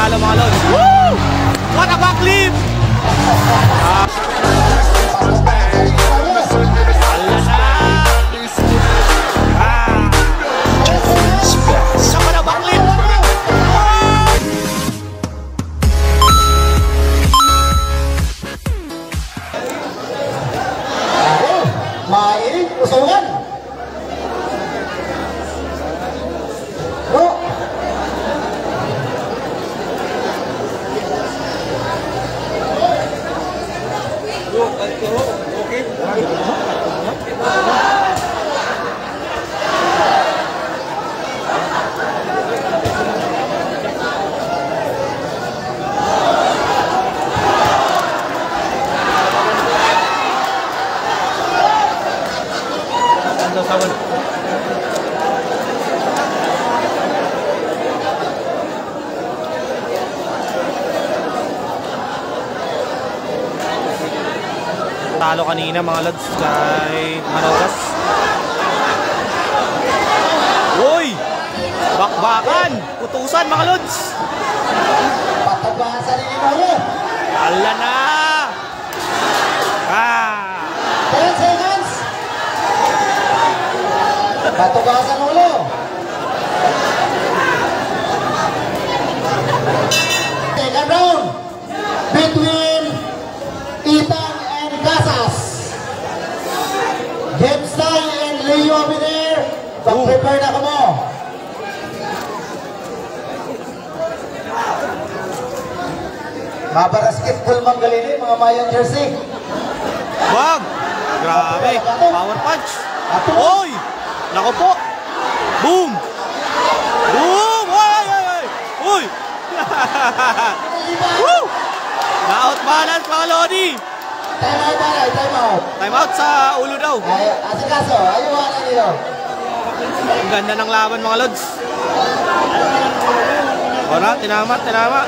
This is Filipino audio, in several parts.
nanalo mga lods. Woo! What a backflip! Isa pa na backflip! Mainit, usungan! Talo kanina mga lods kay Manogas. Uy! Bakbakan! Putusan mga lods! Patabasan ni Mayo! Ala na! 10 seconds! Patugasan ulo! Second round between Itang and Casas. James Tay and Leo over there. Pag-prepare na ka mo. Mga basketball manggalini, mga mayang jersey. Wag! Grabe! Power punch! Oy! Nako po! Boom! Boom! Oy! Oy! Oy! Uy! Woo! Na-out balance mga Lodi! Time out, time out. Time out sa ulo daw. Ay, asikaso, ayuhan na nilo. Ang ganda ng laban mga Lods. Ora, tinama, tinama.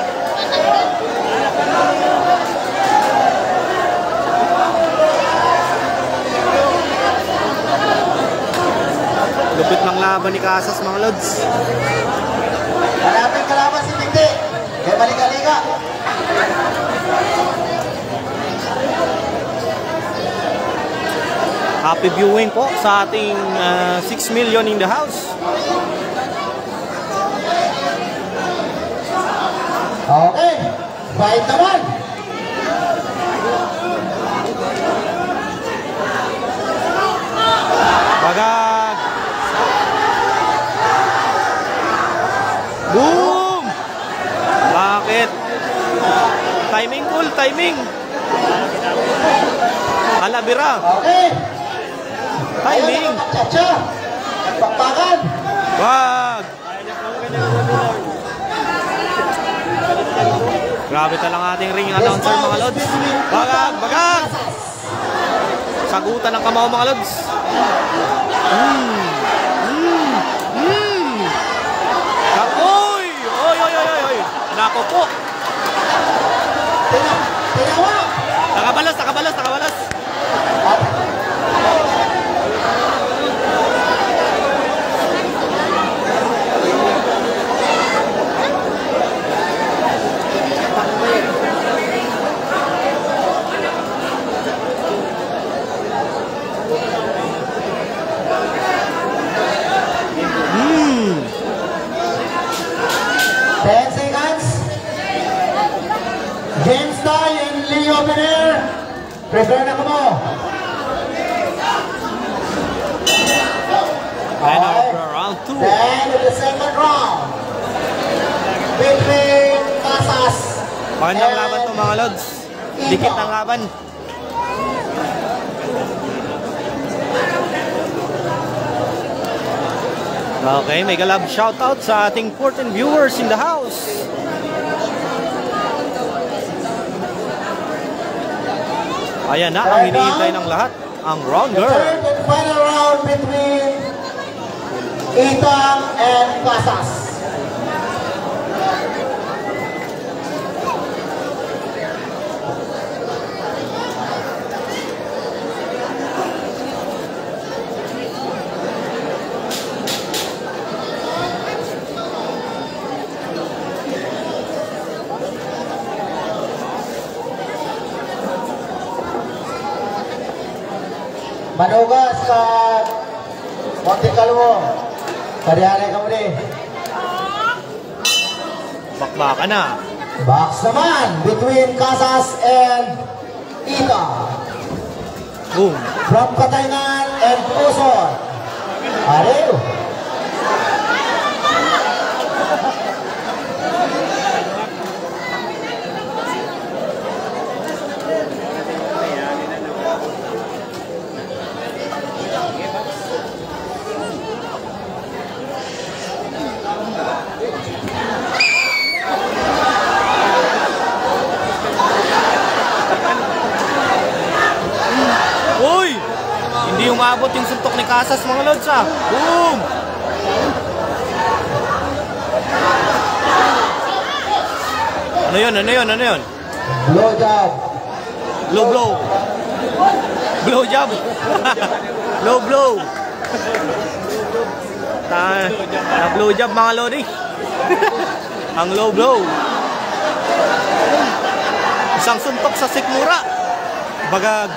Lupit ng laban ni Casas mga Lods. Malapit kalaban si Tigde. Kaya maliga-liga. Happy viewing po sa ating 6 million in the house. Okay. Fight naman. Bagag. Boom! Bakit? Timing cool, timing. Alabira. Okay. Timing. Chacha. Pakpakan. Wag. Grabe talang ating ring announcer mga Lods. Bagag, bagag. Sagutan ng kamao mga Lods. Oy! Oy, oy, oy, oy. Nako po. Tinawa. Nakabalas, nakabalas, nakabalas. James Tay and Leo over there. Prepare na ka mo. And over round 2. The end of the second round. Between Casas. Magandang laban to mga Lods. Dikit ang laban. Okay, may galab shoutout sa ating 14 viewers in the house. Ayan na ang hinihintay ng lahat, ang rounder. The third and final round between Itang and Casas. Manugas sa Monte Calvo. Karihalay ka muli. Bakbaka na. Box naman between Casas and Ita. Boom. From Katayngan and Quezon. Ariw. Uy! Hindi umabot yung suntok ni Casas mga lods ah. Boom! Ano yun? Ano yun? Ano yun? Blow job. Blow blow. Blow job. Blow blow. Blow job mga lodi. Ang low blow. Isang suntok sa sikmura. Bagag.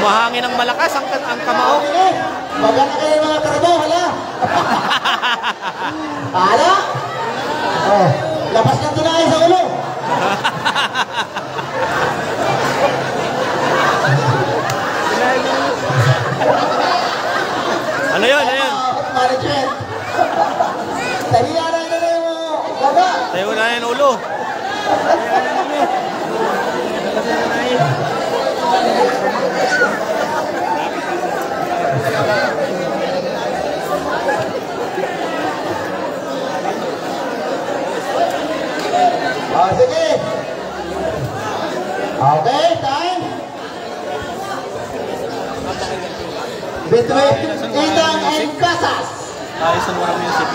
Umahangin ng malakas ang kamao. Baga na kayo mga karabo, hala. Hala? Oh, labas ng tinay sa ulo. Ano yun? Ano yun? Management. Tahiya na yung baga. Tayo na yung ulo. Oh, sige. Okay, time. Between Itang and Casas. Ayos ang mga music.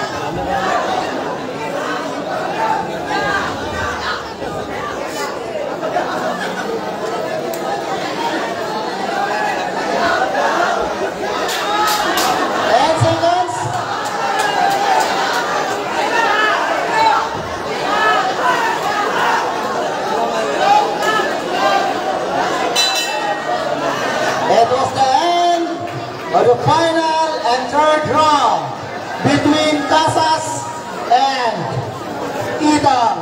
It was the end of the final and third round between Casas and Itang.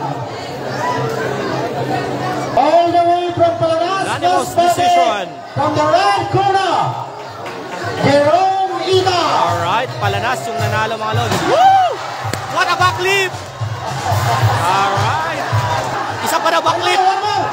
All the way from Palanas, Unanimous decision. from the red corner, Jerome Itang. Alright, Palanas yung nanalo mga lods. Woo! What a backflip! Alright. Isa pa na backflip. One more.